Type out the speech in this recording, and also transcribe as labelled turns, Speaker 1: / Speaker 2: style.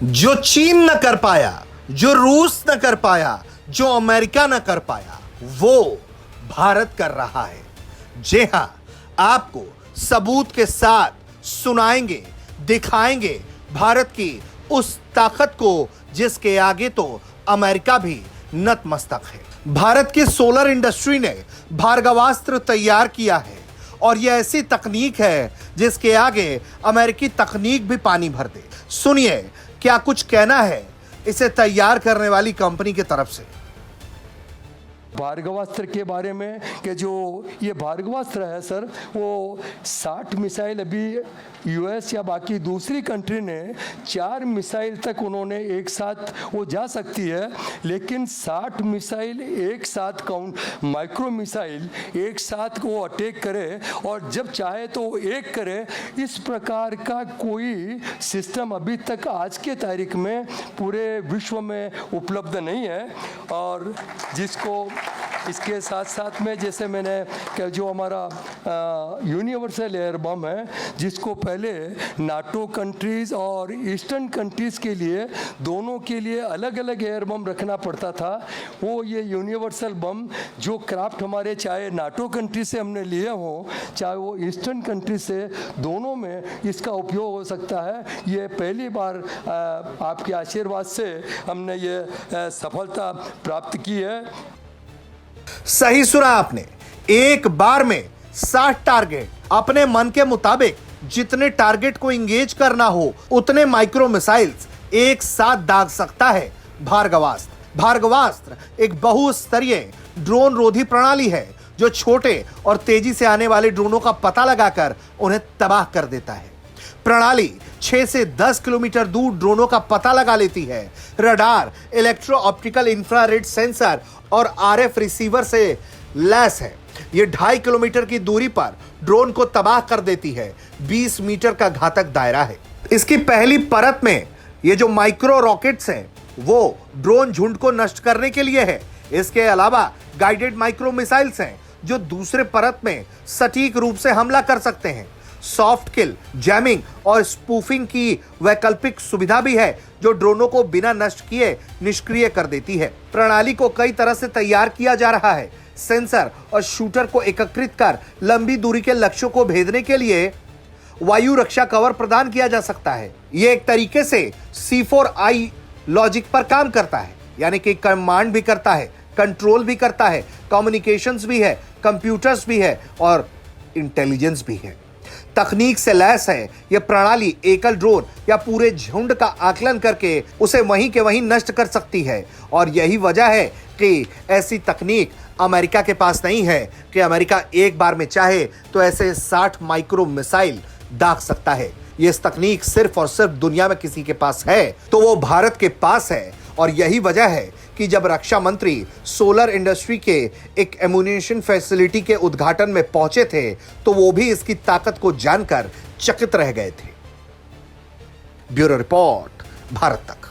Speaker 1: जो चीन न कर पाया, जो रूस न कर पाया, जो अमेरिका न कर पाया, वो भारत कर रहा है। जी हां, आपको सबूत के साथ सुनाएंगे, दिखाएंगे भारत की उस ताकत को जिसके आगे तो अमेरिका भी नतमस्तक है। भारत की सोलर इंडस्ट्री ने भार्गवास्त्र तैयार किया है और यह ऐसी तकनीक है जिसके आगे अमेरिकी तकनीक भी पानी भर दे। सुनिए क्या कुछ कहना है इसे तैयार करने वाली कंपनी की तरफ से।
Speaker 2: भार्गवास्त्र के बारे में कि जो ये भार्गवास्त्र है सर, वो 60 मिसाइल अभी यूएस या बाकी दूसरी कंट्री ने 4 मिसाइल तक उन्होंने एक साथ वो जा सकती है, लेकिन 60 मिसाइल एक साथ काउंट माइक्रो मिसाइल एक साथ वो अटैक करे और जब चाहे तो वो एक करे, इस प्रकार का कोई सिस्टम अभी तक आज के तारीख में पूरे विश्व में उपलब्ध नहीं है। और जिसको इसके साथ साथ में जैसे मैंने जो हमारा यूनिवर्सल एयर बम है, जिसको पहले नाटो कंट्रीज़ और ईस्टर्न कंट्रीज़ के लिए दोनों के लिए अलग अलग एयर बम रखना पड़ता था, वो ये यूनिवर्सल बम जो क्राफ्ट हमारे चाहे नाटो कंट्री से हमने लिए हों चाहे वो ईस्टर्न कंट्री से, दोनों में इसका उपयोग हो सकता है। ये पहली बार आपके आशीर्वाद से हमने ये सफलता प्राप्त की है।
Speaker 1: सही सुना आपने, एक बार में 60 टारगेट, अपने मन के मुताबिक जितने टारगेट को इंगेज करना हो उतने माइक्रो मिसाइल्स एक साथ दाग सकता है भार्गवास्त्र। भार्गवास्त्र एक बहुस्तरीय ड्रोन रोधी प्रणाली है जो छोटे और तेजी से आने वाले ड्रोनों का पता लगाकर उन्हें तबाह कर देता है। प्रणाली 6 से 10 किलोमीटर दूर ड्रोनों का पता लगा लेती है। Radar, electro optical infrared sensor और आरएफ रिसीवर से लैस है। यह 2.5 किलोमीटर की दूरी पर ड्रोन को तबाह कर देती है। 20 मीटर का घातक दायरा है। इसकी पहली परत में ये जो माइक्रो रॉकेट्स हैं वो ड्रोन झुंड को नष्ट करने के लिए है। इसके अलावा गाइडेड माइक्रो मिसाइल्स हैं जो दूसरे परत में सटीक रूप से हमला कर सकते हैं। सॉफ्ट किल, जैमिंग और स्पूफिंग की वैकल्पिक सुविधा भी है जो ड्रोनों को बिना नष्ट किए निष्क्रिय कर देती है। प्रणाली को कई तरह से तैयार किया जा रहा है। सेंसर और शूटर को एकीकृत कर लंबी दूरी के लक्ष्यों को भेदने के लिए वायु रक्षा कवर प्रदान किया जा सकता है। यह एक तरीके से C4I लॉजिक पर काम करता है, यानी कि कमांड भी करता है, कंट्रोल भी करता है, कम्युनिकेशंस भी है, कंप्यूटर्स भी है और इंटेलिजेंस भी है। तकनीक से लैस है यह प्रणाली एकल ड्रोन या पूरे झुंड का आकलन करके उसे वहीं के वहीं नष्ट कर सकती है। और यही वजह है कि ऐसी तकनीक अमेरिका के पास नहीं है कि अमेरिका एक बार में चाहे तो ऐसे 60 माइक्रो मिसाइल दाग सकता है। यह तकनीक सिर्फ और सिर्फ दुनिया में किसी के पास है तो वो भारत के पास है। और यही वजह है कि जब रक्षा मंत्री सोलर इंडस्ट्री के एक एम्यूनिशन फैसिलिटी के उद्घाटन में पहुंचे थे तो वो भी इसकी ताकत को जानकर चकित रह गए थे। ब्यूरो रिपोर्ट, भारत तक।